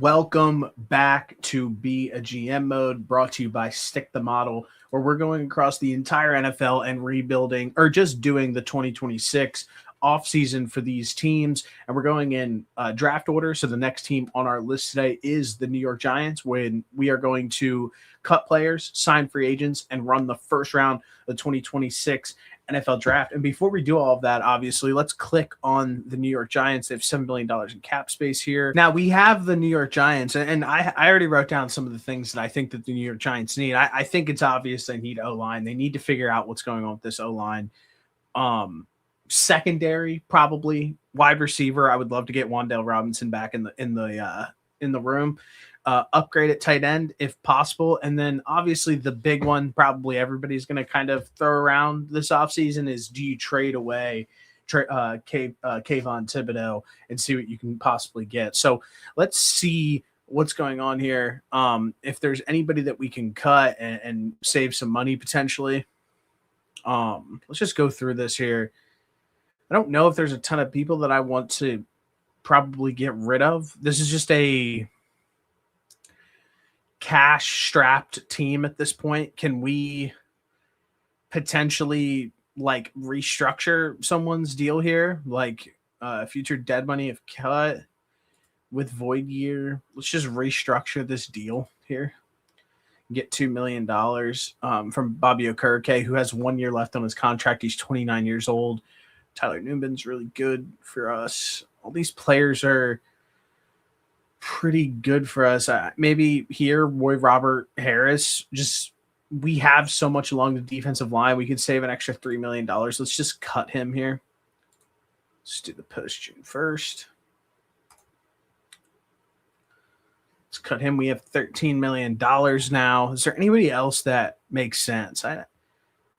Welcome back to Be a GM Mode, brought to you by Stick the Model, where we're going across the entire NFL and rebuilding, or just doing the 2026 offseason for these teams. And we're going in draft order. So the next team on our list today is the New York Giants, when we are going to cut players, sign free agents, and run the first round of the 2026 NFL draft. And before we do all of that, obviously, let's click on the New York Giants. They have $7 billion in cap space here. Now, we have the New York Giants, and I already wrote down some of the things that I think that the New York Giants need. I think it's obvious they need O-line. They need to figure out what's going on with this O-line. Secondary, probably. Wide receiver, I would love to get Wan'Dale Robinson back in the room. Upgrade at tight end if possible. And then obviously the big one probably everybody's going to kind of throw around this offseason is, do you trade away Kayvon Thibodeau and see what you can possibly get? So let's see what's going on here. If there's anybody that we can cut and save some money potentially. Let's just go through this here. I don't know if there's a ton of people that I want to probably get rid of. This is just a cash-strapped team at this point. Can we potentially like restructure someone's deal here, like future dead money if cut with void year? Let's just restructure this deal here. Get $2 million from Bobby Okereke, who has 1 year left on his contract. He's 29 years old. Tyler Newman's really good for us. All these players are pretty good for us. Maybe here, Roy Robert Harris. Just, we have so much along the defensive line. We could save an extra $3 million. Let's just cut him here. Let's do the post June 1st. Let's cut him. We have $13 million now. Is there anybody else that makes sense? I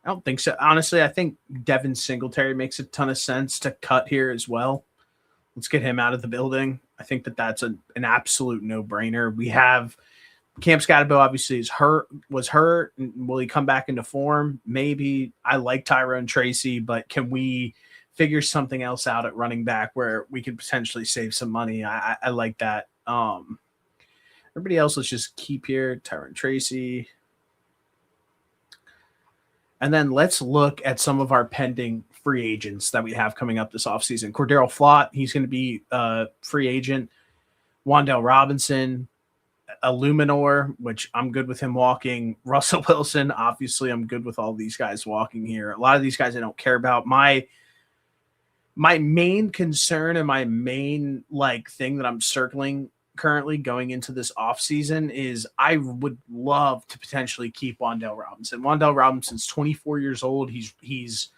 don't think so. Honestly, I think Devin Singletary makes a ton of sense to cut here as well. Let's get him out of the building. I think that that's an absolute no-brainer. We have Cam Scatterbo obviously was hurt. Will he come back into form? Maybe. I like Tyrone Tracy, but can we figure something else out at running back where we could potentially save some money? I like that. Everybody else, let's just keep here. Tyrone Tracy. And then let's look at some of our pending free agents that we have coming up this offseason. Cordero Flott, he's going to be a free agent. Wan'Dale Robinson, Illuminor, which I'm good with him walking. Russell Wilson, obviously I'm good with all these guys walking here. A lot of these guys I don't care about. My main concern and my main thing that I'm circling currently going into this offseason is I would love to potentially keep Wan'Dale Robinson. Wan'Dale Robinson's 24 years old. He's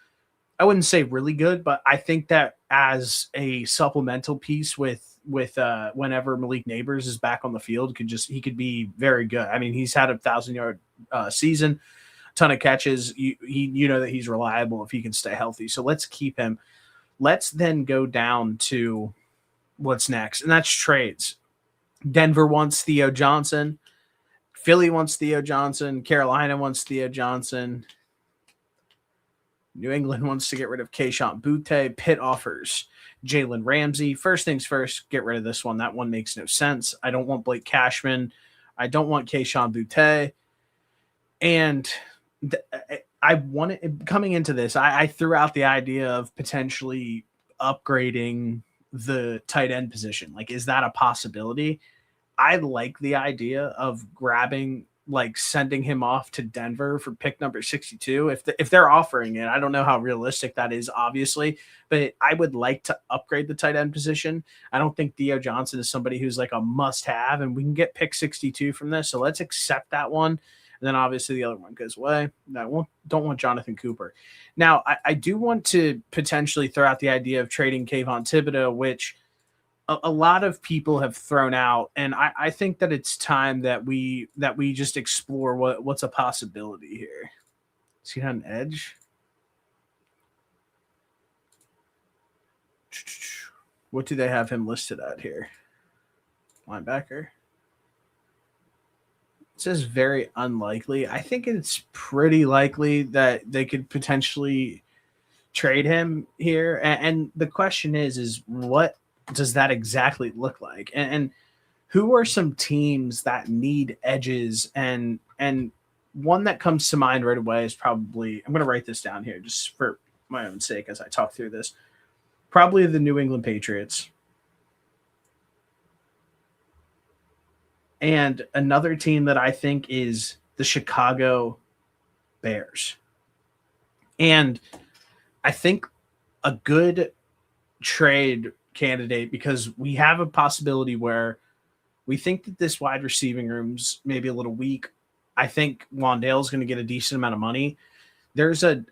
I wouldn't say really good, but I think that as a supplemental piece with whenever Malik Neighbors is back on the field, he could be very good. I mean, he's had a 1,000-yard season, ton of catches. You know that he's reliable if he can stay healthy. So let's keep him. Let's then go down to what's next, and that's trades. Denver wants Theo Johnson. Philly wants Theo Johnson. Carolina wants Theo Johnson. New England wants to get rid of Kayshon Boutte. Pitt offers Jalen Ramsey. First things first, get rid of this one. That one makes no sense. I don't want Blake Cashman. I don't want Kayshon Boutte. And I wanted, coming into this, I threw out the idea of potentially upgrading the tight end position. Like, is that a possibility? I like the idea of sending him off to Denver for pick number 62. If they're offering it, I don't know how realistic that is, obviously, but I would like to upgrade the tight end position. I don't think Theo Johnson is somebody who's like a must have, and we can get pick 62 from this. So let's accept that one. And then obviously the other one goes away. Don't want Jonathan Cooper. Now I do want to potentially throw out the idea of trading Kayvon Thibodeau, which a lot of people have thrown out, and I think that it's time that we just explore what's a possibility here. Is he on edge? What do they have him listed at here? Linebacker. It says very unlikely. I think it's pretty likely that they could potentially trade him here. And the question is what does that exactly look like? And who are some teams that need edges? And one that comes to mind right away is probably, I'm going to write this down here just for my own sake as I talk through this. Probably the New England Patriots. And another team that I think is the Chicago Bears. And I think a good trade candidate, because we have a possibility where we think that this wide receiving room's maybe a little weak. I think Wan'Dale's going to get a decent amount of money. There's a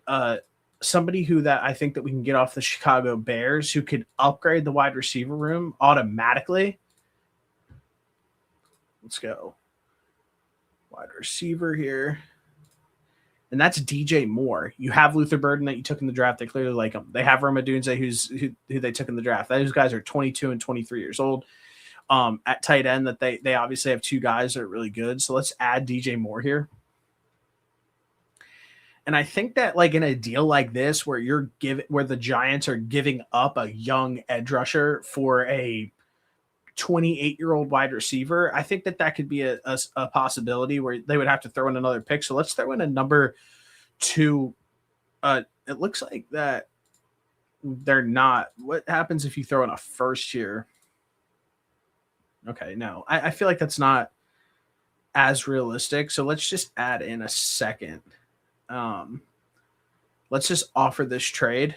somebody who that I think that we can get off the Chicago Bears who could upgrade the wide receiver room automatically. Let's go. Wide receiver here. And that's DJ Moore. You have Luther Burden that you took in the draft. They clearly like him. They have Roma Dunze, who they took in the draft. Those guys are 22 and 23 years old. At tight end, that they obviously have two guys that are really good. So let's add DJ Moore here. And I think that like in a deal like this, where where the Giants are giving up a young edge rusher for a 28-year-old wide receiver, I think that could be a possibility where they would have to throw in another pick. So let's throw in a number 2. It looks like that they're not. What happens if you throw in a first year? Okay, no. I feel like that's not as realistic. So let's just add in a second. Let's just offer this trade.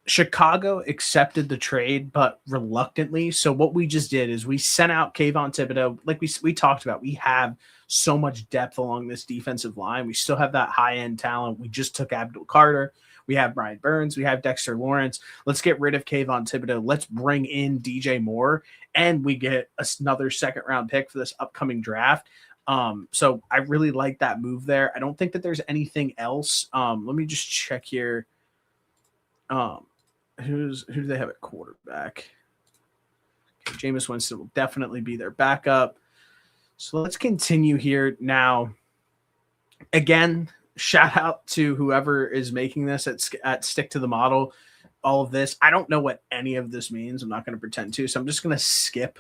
Chicago accepted the trade, but reluctantly. So what we just did is we sent out Kayvon Thibodeau. Like we talked about, we have so much depth along this defensive line. We still have that high-end talent. We just took Abdul Carter. We have Brian Burns. We have Dexter Lawrence. Let's get rid of Kayvon Thibodeau. Let's bring in DJ Moore, and we get another second-round pick for this upcoming draft. So I really like that move there. I don't think that there's anything else. Let me just check here. Who do they have at quarterback? Okay, Jameis Winston will definitely be their backup. So let's continue here now. Again, shout out to whoever is making this at Stick to the Model. All of this, I don't know what any of this means. I'm not going to pretend to, so I'm just going to skip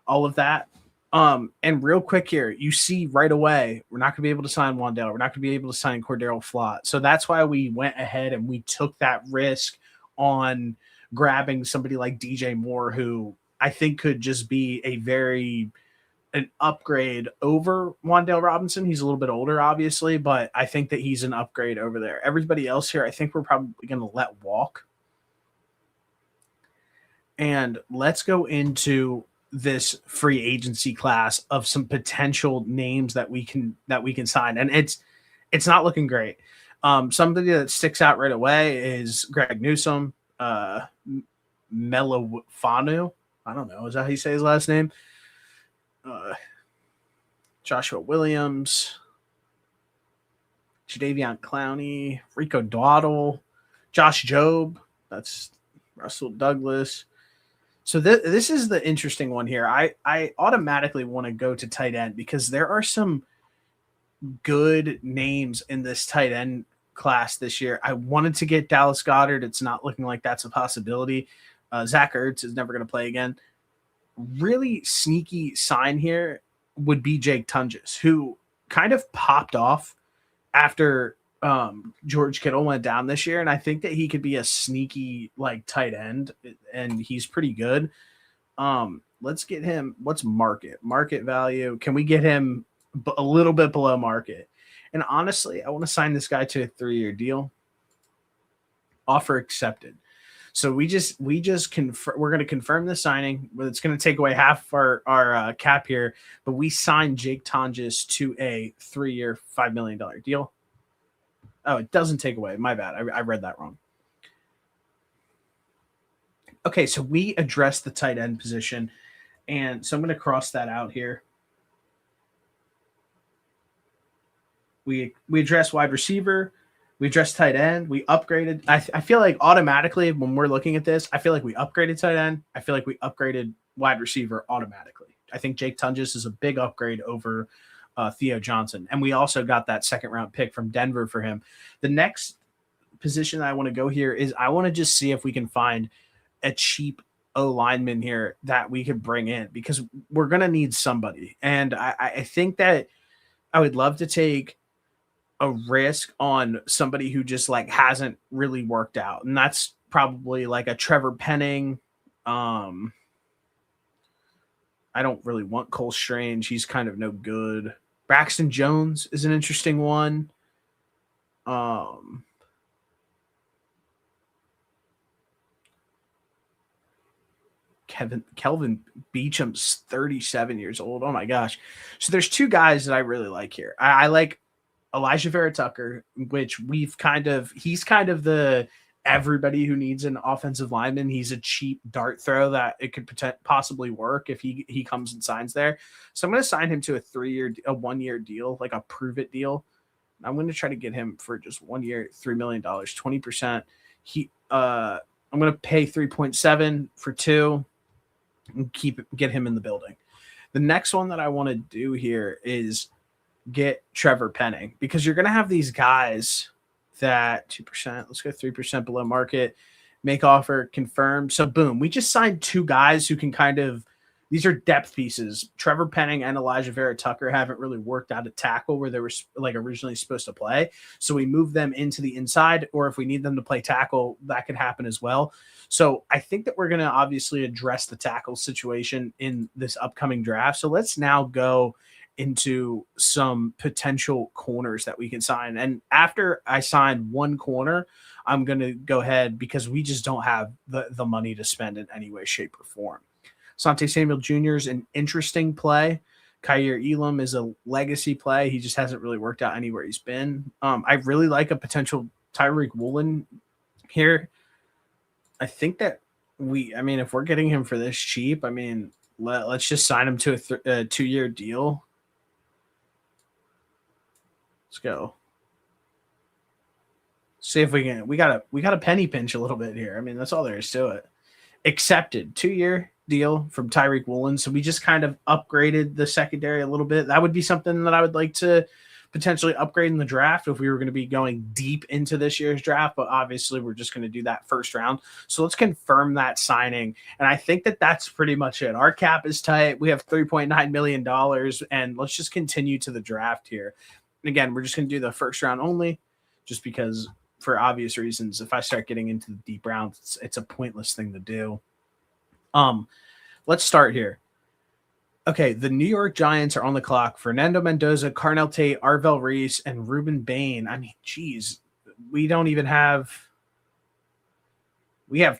all of that. And real quick here, you see right away, we're not going to be able to sign Wan'Dale. We're not going to be able to sign Cordero Flott. So that's why we went ahead and we took that risk on grabbing somebody like DJ Moore, who I think could just be an upgrade over Wan'Dale Robinson. He's a little bit older, obviously, but I think that he's an upgrade over there. Everybody else here, I think we're probably going to let walk. And let's go into this free agency class of some potential names that we can sign. And it's not looking great. Somebody that sticks out right away is Greg Newsome, Melofanu. I don't know. Is that how you say his last name? Joshua Williams, Jadeveon Clowney, Rico Dowdle, Josh Jobe. That's Russell Douglas. So this is the interesting one here. I automatically want to go to tight end because there are some good names in this tight end class this year. I wanted to get Dallas Goedert. It's not looking like that's a possibility. Zach Ertz is never going to play again. Really sneaky sign here would be Jake Tunges, who kind of popped off after George Kittle went down this year, and I think that he could be a sneaky like tight end, and he's pretty good. Let's get him. What's market value? Can we get him a little bit below market? And honestly, I want to sign this guy to a 3-year deal. Offer accepted. So we just we're going to confirm the signing. It's going to take away half our cap here, but we signed Jake Tunges to a 3-year, $5 million deal. Oh, it doesn't take away. My bad. I read that wrong. Okay, so we addressed the tight end position, and so I'm going to cross that out here. We addressed wide receiver. We addressed tight end. We upgraded. I feel like automatically when we're looking at this, I feel like we upgraded tight end. I feel like we upgraded wide receiver automatically. I think Jake Tunges is a big upgrade over Theo Johnson. And we also got that second-round pick from Denver for him. The next position I want to go here is I want to just see if we can find a cheap O linemen here that we could bring in because we're going to need somebody. And I think that I would love to take a risk on somebody who just like hasn't really worked out. And that's probably like a Trevor Penning. I don't really want Cole Strange. He's kind of no good. Braxton Jones is an interesting one. Kelvin Beacham's 37 years old. Oh my gosh. So there's two guys that I really like here. I like Elijah Vera Tucker, which he's kind of the everybody who needs an offensive lineman. He's a cheap dart throw that it could possibly work if he comes and signs there. So I'm going to sign him to a 1 year deal, like a prove it deal. I'm going to try to get him for just 1 year, $3 million, 20%. I'm going to pay 3.7 for 2 and get him in the building. The next one that I want to do here is get Trevor Penning, because you're going to have these guys that 2%, let's go 3% below market, make offer, confirm. So boom, we just signed 2 guys who can kind of, these are depth pieces. Trevor Penning and Elijah Vera Tucker haven't really worked out a tackle where they were like originally supposed to play. So we move them into the inside, or if we need them to play tackle, that could happen as well. So I think that we're going to obviously address the tackle situation in this upcoming draft. So let's now go into some potential corners that we can sign. And after I sign one corner, I'm going to go ahead because we just don't have the money to spend in any way, shape, or form. Sante Samuel Jr. is an interesting play. Kaiir Elam is a legacy play. He just hasn't really worked out anywhere he's been. I really like a potential Tyreek Woolen here. I think that if we're getting him for this cheap, let's just sign him to a 2-year deal. Let's go. See if we can. We got a penny pinch a little bit here. That's all there is to it. Accepted 2-year deal from Tyreek Woolen. So we just kind of upgraded the secondary a little bit. That would be something that I would like to potentially upgrade in the draft if we were going to be going deep into this year's draft, but obviously we're just going to do that first round. So let's confirm that signing. And I think that that's pretty much it. Our cap is tight. We have $3.9 million, and let's just continue to the draft here. And again, we're just going to do the first round only, just because for obvious reasons, if I start getting into the deep rounds, it's a pointless thing to do. Let's start here. Okay, the New York Giants are on the clock. Fernando Mendoza, Carnell Tate, Arvell Reese, and Ruben Bain. Geez, we have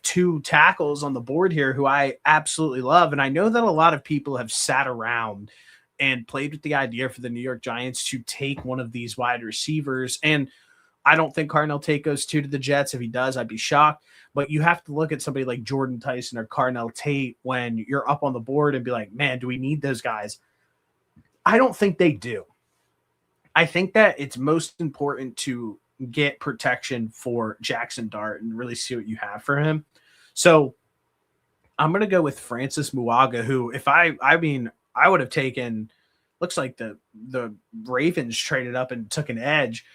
2 tackles on the board here who I absolutely love. And I know that a lot of people have sat around and played with the idea for the New York Giants to take one of these wide receivers. And I don't think Carnell Tate goes to the Jets. If he does, I'd be shocked. But you have to look at somebody like Jordan Tyson or Carnell Tate when you're up on the board and be like, man, do we need those guys? I don't think they do. I think that it's most important to get protection for Jackson Dart and really see what you have for him. So I'm going to go with Francis Muaga, who I would have taken, looks like the Ravens traded up and took an edge.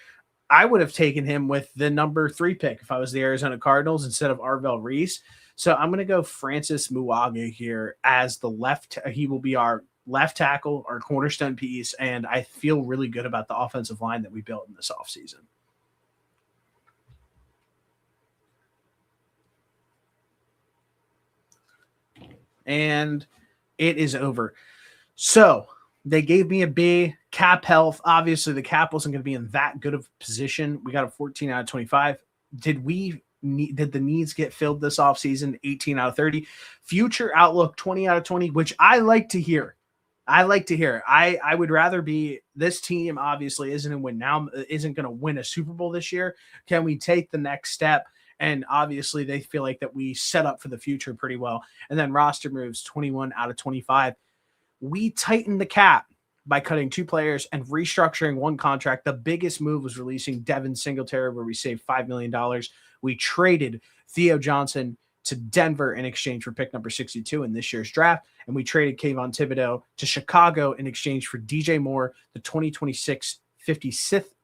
I would have taken him with the number 3 pick if I was the Arizona Cardinals instead of Arvell Reese. So I'm going to go Francis Muaga here as the left. He will be our left tackle, our cornerstone piece, and I feel really good about the offensive line that we built in this offseason. And it is over. So they gave me a B. Cap health. Obviously, the cap wasn't going to be in that good of a position. We got a 14 out of 25. Did the needs get filled this offseason? 18 out of 30. Future outlook, 20 out of 20, which I like to hear. I would rather be, this team obviously isn't going to win a Super Bowl this year. Can we take the next step? And obviously they feel like that we set up for the future pretty well. And then roster moves, 21 out of 25. We tightened the cap by cutting 2 players and restructuring 1 contract. The biggest move was releasing Devin Singletary, where we saved $5 million. We traded Theo Johnson to Denver in exchange for pick number 62 in this year's draft. And we traded Kayvon Thibodeau to Chicago in exchange for DJ Moore, the 2026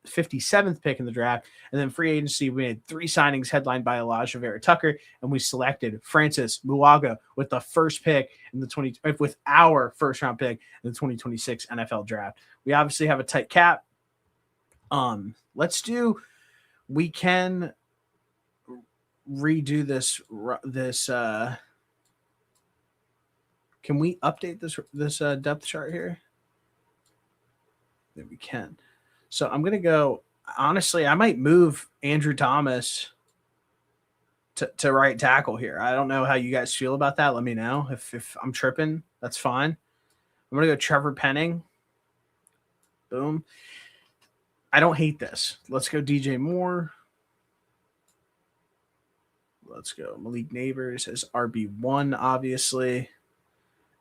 57th pick in the draft. And then free agency, we had 3 signings headlined by Elijah Vera Tucker, and we selected Francis Muaga with the first pick in the with our first round pick in the 2026 NFL draft. We obviously have a tight cap. We can redo this. Can we update this depth chart here? That we can. So I'm going to go, honestly, I might move Andrew Thomas to right tackle here. I don't know how you guys feel about that. Let me know. If I'm tripping, that's fine. I'm going to go Trevor Penning. Boom. I don't hate this. Let's go DJ Moore. Let's go Malik Neighbors as RB1, obviously.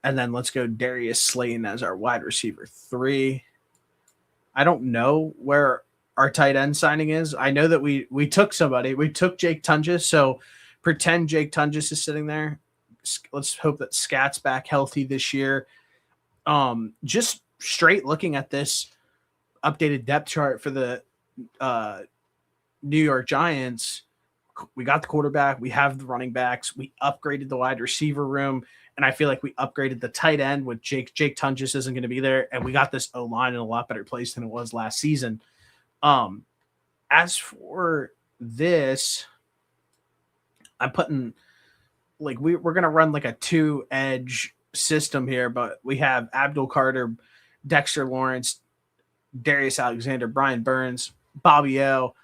And then let's go Darius Slayton as our wide receiver 3. I don't know where our tight end signing is. I know that we took somebody. We took Jake Tunges, so pretend Jake Tunges is sitting there. Let's hope that Scat's back healthy this year. Just straight looking at this updated depth chart for the New York Giants, we got the quarterback, we have the running backs, we upgraded the wide receiver room, and I feel like we upgraded the tight end with Jake Tunges isn't going to be there, and we got this O-line in a lot better place than it was last season. As for this, I'm putting like we're going to run like a 2-edge system here, but we have Abdul Carter, Dexter Lawrence, Darius Alexander, Brian Burns, Bobby O.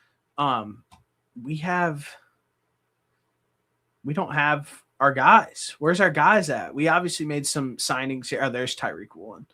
We don't have our guys. Where's our guys at? We obviously made some signings here. Oh, there's Tyreek Woolen.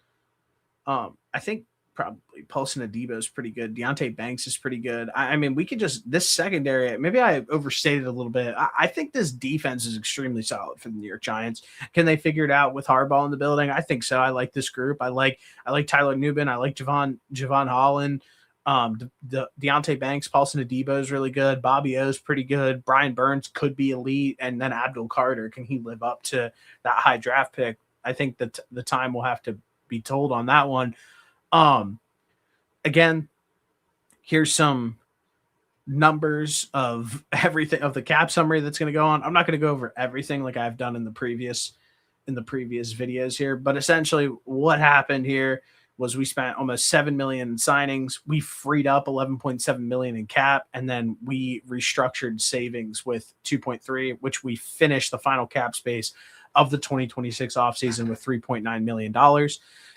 I think probably Paulson Adebo is pretty good. Deontay Banks is pretty good. I mean, we could just this secondary. Maybe I overstated a little bit. I think this defense is extremely solid for the New York Giants. Can they figure it out with Harbaugh in the building? I think so. I like this group. I like Tyler Nubin. I like Javon Holland. Deontay Banks, Paulson Adebo is really good. Bobby O is pretty good. Brian Burns could be elite, and then Abdul Carter, can he live up to that high draft pick? I think that the time will have to be told on that one. Again, here's some numbers of everything of the cap summary that's going to go on. I'm not going to go over everything like I've done in the previous videos here, but essentially what happened here was we spent almost $7 million in signings. We freed up $11.7 million in cap, and then we restructured savings with 2.3, which we finished the final cap space of the 2026 offseason with $3.9 million.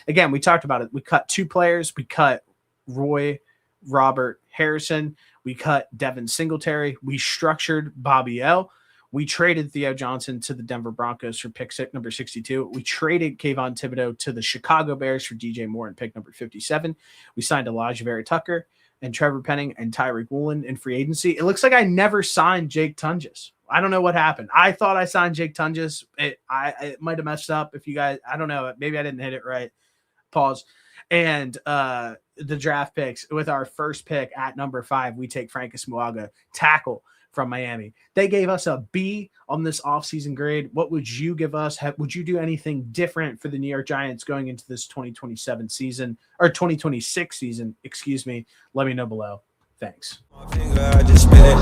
Again, we talked about it. We cut 2 players. We cut Roy Robert Harrison. We cut Devin Singletary. We structured Bobby L. We traded Theo Johnson to the Denver Broncos for pick number 62. We traded Kayvon Thibodeau to the Chicago Bears for DJ Moore and pick number 57. We signed Elijah Vera Tucker and Trevor Penning and Tyreek Woolen in free agency. It looks like I never signed Jake Tunges. I don't know what happened. I thought I signed Jake Tunges. It might have messed up. If you guys, I don't know. Maybe I didn't hit it right. Pause. And the draft picks with our first pick at number 5, we take Francis Muaga, tackle from Miami. They gave us a B on this offseason grade. What would you give us? Would you do anything different for the New York Giants going into this 2027 season or 2026 season? Excuse me. Let me know below. Thanks. I just spit it.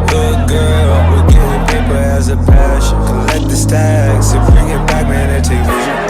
Good girl, we're getting paper as a passion. Collect the stacks and bring it back, man, and take vision.